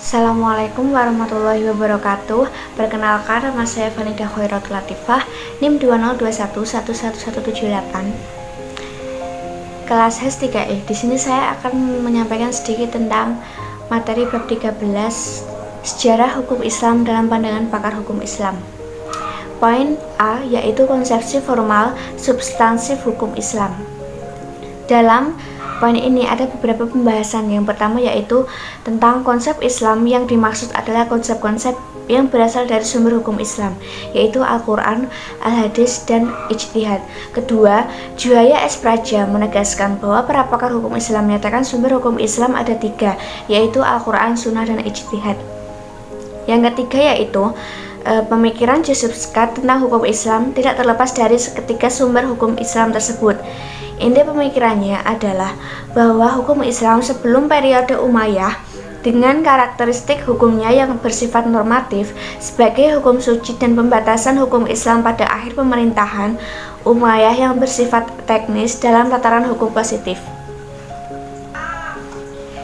Assalamualaikum warahmatullahi wabarakatuh. Perkenalkan, nama saya Vanida Khoiratul Latifah, NIM 202111178. Kelas HES 3E. Di sini saya akan menyampaikan sedikit tentang materi bab 13, sejarah hukum Islam dalam pandangan pakar hukum Islam. Poin A yaitu konsepsi formal substansif hukum Islam. Dalam poin ini ada beberapa pembahasan. Yang pertama yaitu tentang konsep Islam. Yang dimaksud adalah konsep-konsep yang berasal dari sumber hukum Islam, yaitu Al-Quran, Al-Hadis, dan Ijtihad. Kedua, Juhaya S. Praja menegaskan bahwa para pakar hukum Islam menyatakan sumber hukum Islam ada 3, yaitu Al-Quran, Sunnah, dan Ijtihad. Yang ketiga yaitu pemikiran Joseph Scott tentang hukum Islam tidak terlepas dari ketiga sumber hukum Islam tersebut. Inti pemikirannya adalah bahwa hukum Islam sebelum periode Umayyah dengan karakteristik hukumnya yang bersifat normatif sebagai hukum suci dan pembatasan hukum Islam pada akhir pemerintahan Umayyah yang bersifat teknis dalam tataran hukum positif.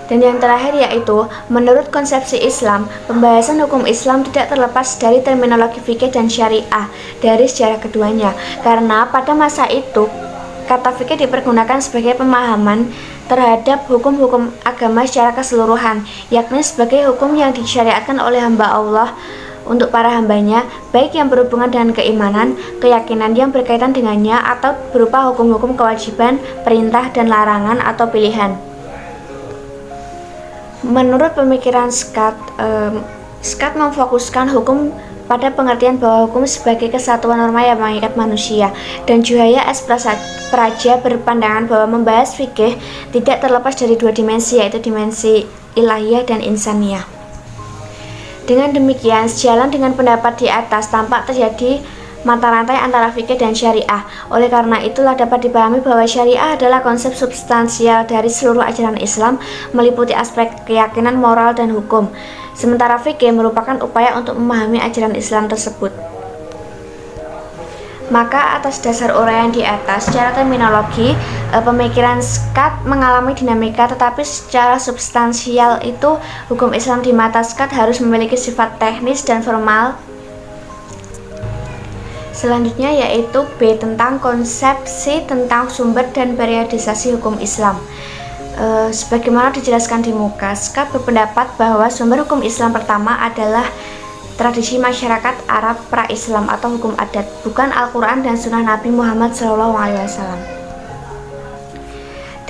Dan yang terakhir yaitu, menurut konsepsi Islam, pembahasan hukum Islam tidak terlepas dari terminologi fikih dan syariah dari sejarah keduanya, karena pada masa itu kata fikih dipergunakan sebagai pemahaman terhadap hukum-hukum agama secara keseluruhan, yakni sebagai hukum yang disyariatkan oleh hamba Allah untuk para hambanya, baik yang berhubungan dengan keimanan, keyakinan yang berkaitan dengannya, atau berupa hukum-hukum kewajiban, perintah, dan larangan atau pilihan. Menurut pemikiran Scott memfokuskan hukum pada pengertian bahwa hukum sebagai kesatuan norma yang mengikat manusia, dan Juhaya S. Praja berpandangan bahwa membahas fikih tidak terlepas dari dua dimensi, yaitu dimensi ilahiyah dan insaniyah. Dengan demikian, sejalan dengan pendapat di atas, tampak terjadi mata rantai antara fikih dan syariah. Oleh karena itulah dapat dipahami bahwa syariah adalah konsep substansial dari seluruh ajaran Islam, meliputi aspek keyakinan, moral, dan hukum. Sementara fikih merupakan upaya untuk memahami ajaran Islam tersebut. Maka atas dasar uraian di atas, secara terminologi, pemikiran Scott mengalami dinamika, tetapi secara substansial itu hukum Islam di mata Scott harus memiliki sifat teknis dan formal. Selanjutnya yaitu B, tentang konsepsi tentang sumber dan periodisasi hukum Islam. Sebagaimana dijelaskan di muka, Scott berpendapat bahwa sumber hukum Islam pertama adalah tradisi masyarakat Arab pra-Islam atau hukum adat, bukan Al-Quran dan Sunnah Nabi Muhammad SAW.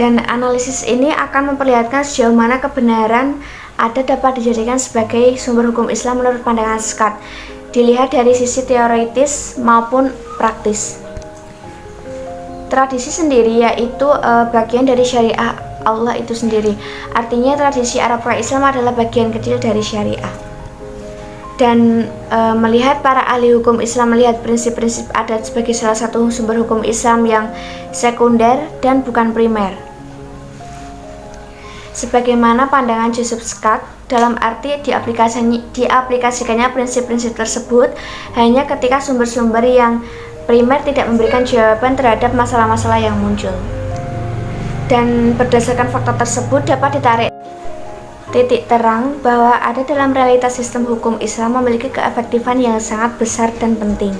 Dan analisis ini akan memperlihatkan sejauh mana kebenaran adat dapat dijadikan sebagai sumber hukum Islam menurut pandangan Scott, dilihat dari sisi teoritis maupun praktis. Tradisi sendiri yaitu bagian dari syariah Allah itu sendiri. Artinya tradisi Arab pra-Islam adalah bagian kecil dari syariah. Dan melihat para ahli hukum Islam melihat prinsip-prinsip adat sebagai salah satu sumber hukum Islam yang sekunder dan bukan primer. Sebagaimana pandangan Joseph Scott, dalam arti diaplikasikannya prinsip-prinsip tersebut hanya ketika sumber-sumber yang primer tidak memberikan jawaban terhadap masalah-masalah yang muncul. Dan berdasarkan fakta tersebut dapat ditarik titik terang bahwa ada dalam realitas sistem hukum Islam memiliki keefektifan yang sangat besar dan penting.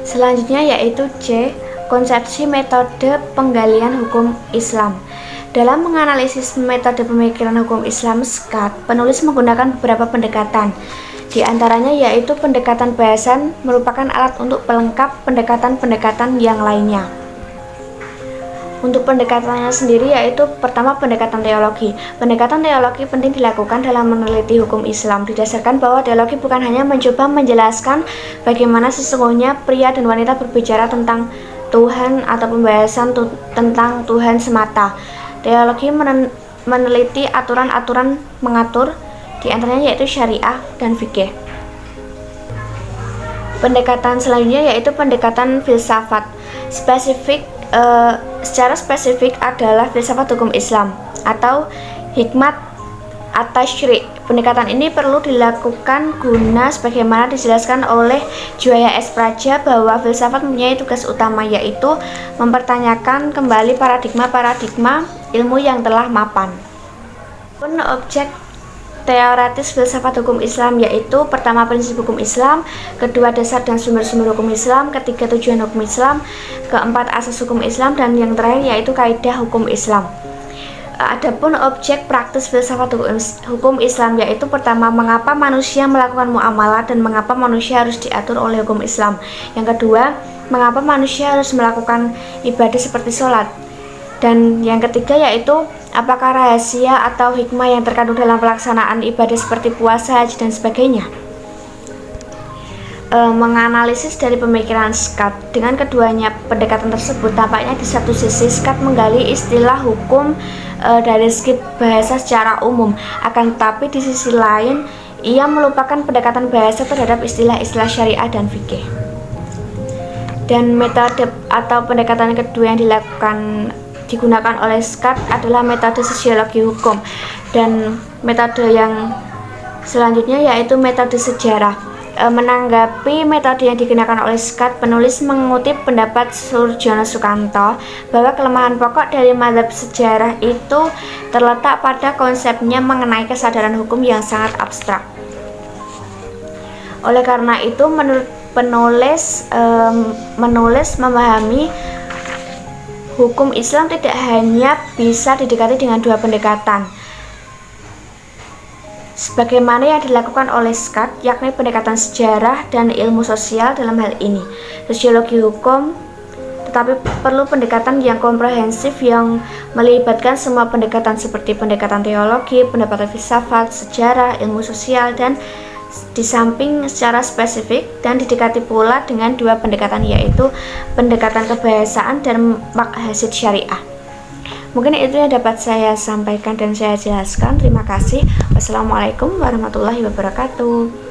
Selanjutnya yaitu C, konsepsi metode penggalian hukum Islam. Dalam menganalisis metode pemikiran hukum Islam Scott, penulis menggunakan beberapa pendekatan. Di antaranya yaitu pendekatan bahasan merupakan alat untuk pelengkap pendekatan-pendekatan yang lainnya. Untuk pendekatannya sendiri yaitu pertama pendekatan teologi. Pendekatan teologi penting dilakukan dalam meneliti hukum Islam, didasarkan bahwa teologi bukan hanya mencoba menjelaskan bagaimana sesungguhnya pria dan wanita berbicara tentang Tuhan atau pembahasan tentang Tuhan semata. Teologi meneliti aturan-aturan mengatur, di antaranya yaitu syariah dan fikih. Pendekatan selanjutnya yaitu pendekatan filsafat. Secara spesifik adalah filsafat hukum Islam atau hikmat at-tasyri'. Pendekatan ini perlu dilakukan guna sebagaimana dijelaskan oleh Juhaya S. Praja bahwa filsafat mempunyai tugas utama, yaitu mempertanyakan kembali paradigma-paradigma ilmu yang telah mapan. Objek teoritis filsafat hukum Islam, yaitu pertama prinsip hukum Islam, kedua dasar dan sumber-sumber hukum Islam, ketiga tujuan hukum Islam, keempat asas hukum Islam, dan yang terakhir yaitu kaidah hukum Islam. Adapun objek praktis filsafat hukum Islam, yaitu pertama, mengapa manusia melakukan muamalah dan mengapa manusia harus diatur oleh hukum Islam. Yang kedua, mengapa manusia harus melakukan ibadah seperti sholat. Dan yang ketiga yaitu apakah rahasia atau hikmah yang terkandung dalam pelaksanaan ibadah seperti puasa, haji, dan sebagainya. Menganalisis dari pemikiran Scott. Dengan keduanya pendekatan tersebut, tampaknya di satu sisi Scott menggali istilah hukum dari segi bahasa secara umum, akan tetapi di sisi lain ia melupakan pendekatan bahasa terhadap istilah-istilah syariah dan fikih. Dan metode atau pendekatan kedua yang digunakan oleh Scott adalah metode sosiologi hukum, dan metode yang selanjutnya yaitu metode sejarah. Menanggapi metode yang digunakan oleh Scott, penulis mengutip pendapat Surjono Sukanto bahwa kelemahan pokok dari mazhab sejarah itu terletak pada konsepnya mengenai kesadaran hukum yang sangat abstrak. Oleh karena itu, menurut penulis memahami hukum Islam tidak hanya bisa didekati dengan dua pendekatan, sebagaimana yang dilakukan oleh Scott, yakni pendekatan sejarah dan ilmu sosial dalam hal ini, sosiologi hukum, tetapi perlu pendekatan yang komprehensif yang melibatkan semua pendekatan seperti pendekatan teologi, pendekatan filsafat, sejarah, ilmu sosial, dan di samping secara spesifik dan didekati pula dengan dua pendekatan, yaitu pendekatan kebahasaan dan maqasid syariah. Mungkin itu yang dapat saya sampaikan dan saya jelaskan. Terima kasih. Wassalamualaikum warahmatullahi wabarakatuh.